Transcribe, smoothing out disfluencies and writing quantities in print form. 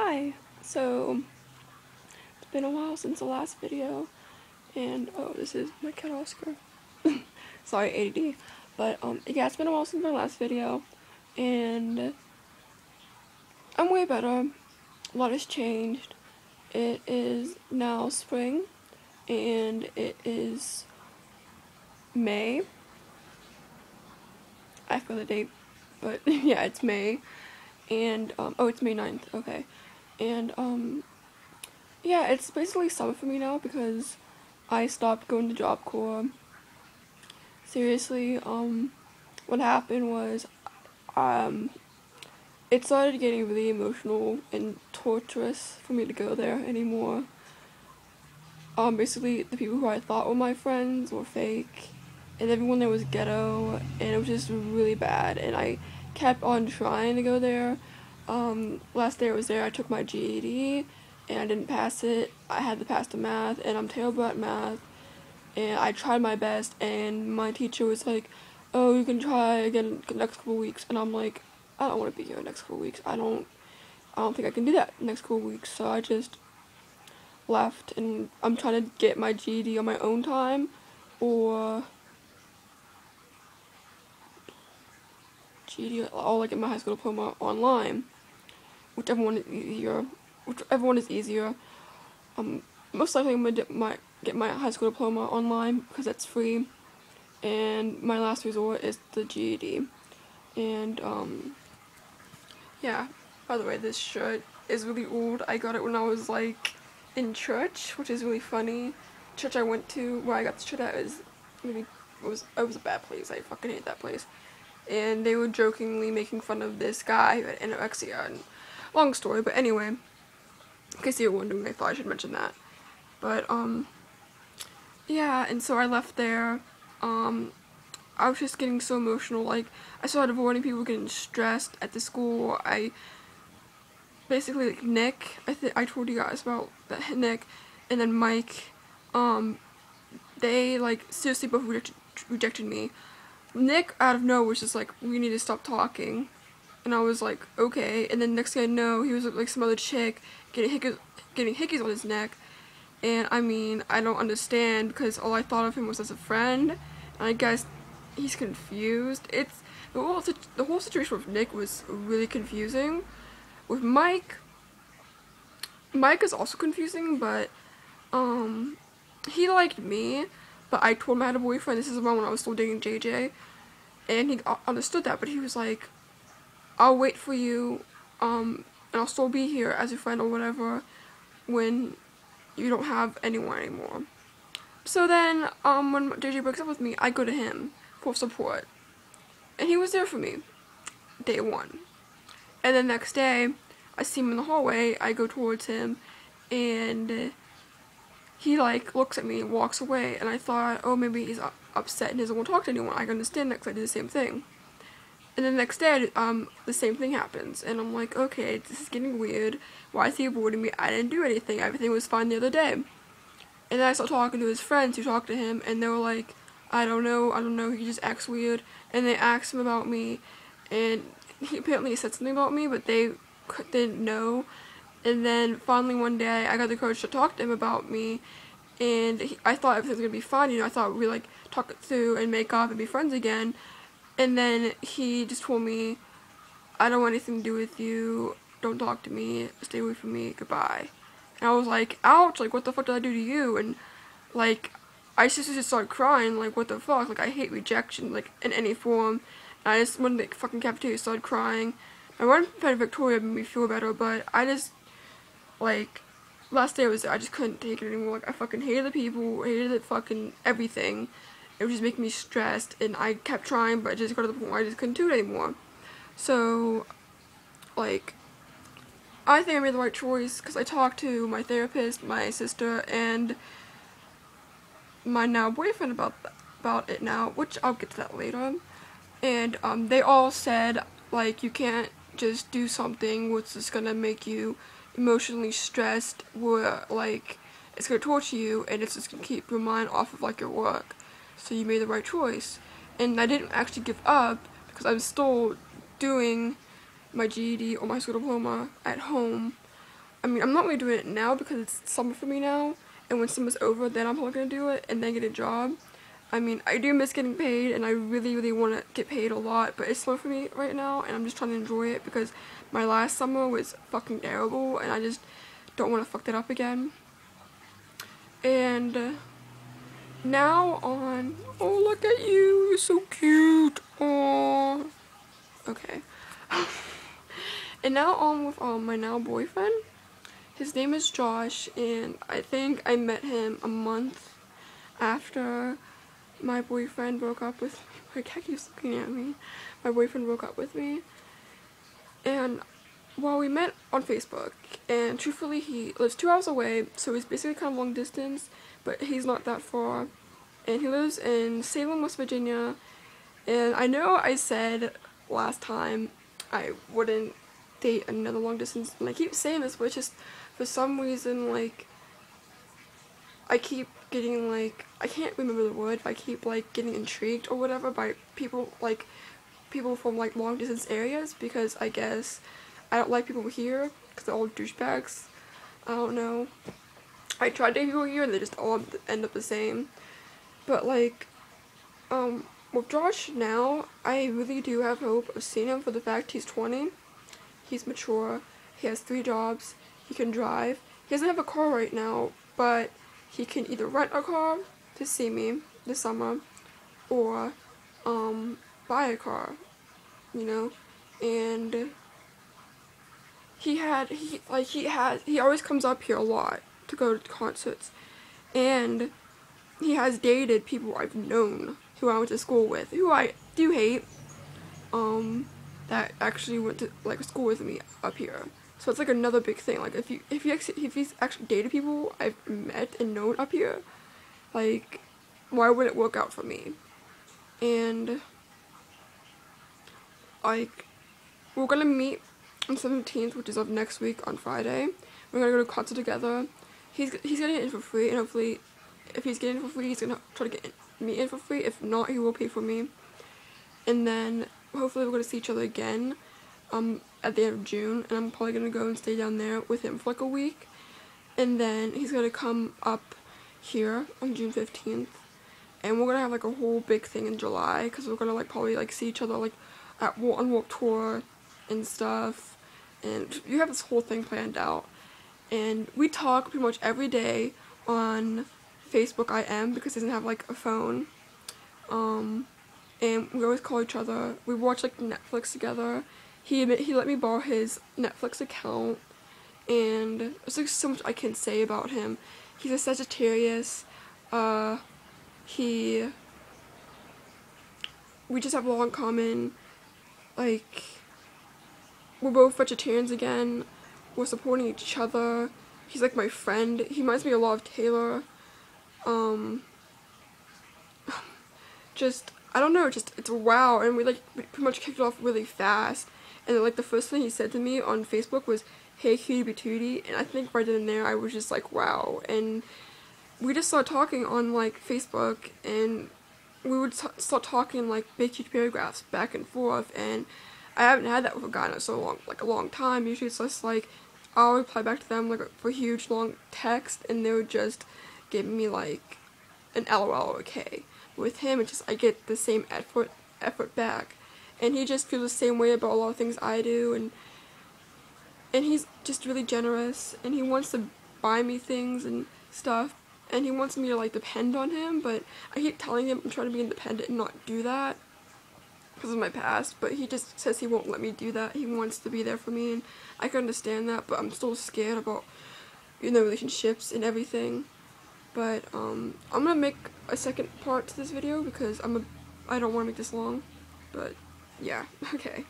Hi! So, it's been a while since the last video, and, oh, this is my cat Oscar. Sorry, ADD. But, yeah, it's been a while since my last video, and I'm way better. A lot has changed. It is now spring, and it is May. I forgot the date, but, yeah, it's May. And, oh, it's May 9th, okay. And, yeah, it's basically summer for me now because I stopped going to Job Corps. Seriously, what happened was, it started getting really emotional and torturous for me to go there anymore. Basically, the people who I thought were my friends were fake, and everyone there was ghetto, and it was just really bad, and I kept on trying to go there. Last day I was there, I took my GED, and I didn't pass it. I had to pass the math, and I'm terrible at math, and I tried my best, and my teacher was like, oh, you can try again the next couple weeks, and I'm like, I don't want to be here the next couple weeks. I don't think I can do that next couple weeks, so I just left, and I'm trying to get my GED on my own time, or GED, or like get my high school diploma online, whichever one is easier. Most likely I'm gonna get my high school diploma online because that's free, and my last resort is the GED. And yeah, by the way, this shirt is really old. I got it when I was like in church, which is really funny. Church I went to where I got this shirt at is really it was a bad place. I fucking hate that place. And they were jokingly making fun of this guy who had anorexia, and long story, but anyway, in case you were wondering, I thought I should mention that. But yeah, and so I left there. I was just getting so emotional. Like, I started avoiding people getting stressed at the school. I basically, like, Nick, I told you guys about that, Nick, and then Mike, they, like, seriously both rejected me. Nick, out of nowhere, was just like, we need to stop talking. And I was like, okay. And then next thing I know, he was with, like, some other chick getting hickeys on his neck. And, I mean, I don't understand, because all I thought of him was as a friend. And I guess he's confused. It's the whole situation with Nick was really confusing. With Mike is also confusing, but he liked me, but I told him I had a boyfriend. This is around when I was still dating JJ, and he understood that. But he was like, "I'll wait for you, and I'll still be here as your friend or whatever when you don't have anyone anymore." So then, when JJ breaks up with me, I go to him for support. And he was there for me, day one. And the next day, I see him in the hallway, I go towards him, and he, like, looks at me and walks away. And I thought, oh, maybe he's upset and doesn't want to talk to anyone. I can understand that because I did the same thing. And then the next day, the same thing happens. And I'm like, okay, this is getting weird. Why is he avoiding me? I didn't do anything. Everything was fine the other day. And then I started talking to his friends who talked to him, and they were like, I don't know, he just acts weird. And they asked him about me, and he apparently said something about me, but they didn't know. And then finally one day, I got the courage to talk to him about me, and I thought everything was gonna be fine, you know, I thought we'd like talk it through and make up and be friends again. And then he just told me, I don't want anything to do with you, don't talk to me, stay away from me, goodbye. And I was like, ouch, like, what the fuck did I do to you? And, like, I just started crying, like, what the fuck? Like, I hate rejection, like, in any form. And I just went to the fucking cafeteria, started crying. My one friend Victoria made me feel better, but I just, like, last day I was there, I just couldn't take it anymore. Like, I fucking hated the people, hated the fucking everything. It was just making me stressed, and I kept trying, but it just got to the point where I just couldn't do it anymore. So, like, I think I made the right choice, because I talked to my therapist, my sister, and my now boyfriend about it now, which I'll get to that later. And they all said, like, you can't just do something which is gonna make you emotionally stressed, where, like, it's gonna torture you, and it's just gonna keep your mind off of, like, your work. So you made the right choice. And I didn't actually give up, because I'm still doing my GED or my high school diploma at home, I mean, I'm not really doing it now because it's summer for me now, and when summer's over, then I'm probably gonna do it and then get a job. I mean, I do miss getting paid, and I really, really want to get paid a lot, but it's slow for me right now, and I'm just trying to enjoy it because my last summer was fucking terrible, and I just don't want to fuck that up again. And now on, oh, look at you, you're so cute. Oh, okay. And now on with my now boyfriend. His name is Josh, and I think I met him a month after my boyfriend broke up with me. My cat keeps looking at me. My boyfriend broke up with me. And well, we met on Facebook, and truthfully he lives 2 hours away, so he's basically kind of long distance, but he's not that far. And he lives in Salem, West Virginia. And I know I said last time I wouldn't date another long distance, and I keep saying this, but it's just for some reason, like, I keep getting, like, I can't remember the word, but I keep, like, getting intrigued or whatever by people, like, people from, like, long distance areas, because I guess I don't like people here, because they're all douchebags. I don't know. I tried dating people here, and they just all end up the same. But, like, with Josh now, I really do have hope of seeing him for the fact he's 20. He's mature. He has 3 jobs. He can drive. He doesn't have a car right now, but he can either rent a car to see me this summer, or buy a car, you know. And he always comes up here a lot to go to concerts, and he has dated people I've known who I went to school with, who I do hate, that actually went to, like, school with me up here. So it's like another big thing. Like, if he's actually dated people I've met and known up here, like, why would it work out for me? And like, we're gonna meet on 17th, which is of next week on Friday. We're gonna go to a concert together. He's getting it in for free, and hopefully, if he's getting it for free, he's gonna try to get me in for free. If not, he will pay for me. And then hopefully we're gonna see each other again at the end of June, and I'm probably gonna go and stay down there with him for like a week, and then he's gonna come up here on June 15th, and we're gonna have like a whole big thing in July, because we're gonna like probably like see each other like on Warped Tour and stuff, and you have this whole thing planned out. And we talk pretty much every day on Facebook IM, because he doesn't have like a phone, and we always call each other. We watch like Netflix together. He let me borrow his Netflix account, and there's like so much I can say about him. He's a Sagittarius. We just have a lot in common. Like, we're both vegetarians again. We're supporting each other. He's like my friend. He reminds me a lot of Taylor. Just, I don't know, just, it's wow. And we like pretty much kicked it off really fast. And like the first thing he said to me on Facebook was, "Hey cutie patootie," and I think right then and there I was just like, wow. And we just started talking on like Facebook, and we would start talking like big huge paragraphs back and forth, and I haven't had that with a guy in so long, like a long time. Usually it's just like, I'll reply back to them like for huge long text, and they would just give me like an LOL or okay. With him, it's just, I get the same effort back, and he just feels the same way about a lot of things I do, and he's just really generous, and he wants to buy me things and stuff, and he wants me to like depend on him, but I keep telling him I'm trying to be independent and not do that because of my past, but he just says he won't let me do that. He wants to be there for me, and I can understand that, but I'm still scared about, you know, relationships and everything. But I'm gonna make a second part to this video because I don't want to make this long, but yeah, okay.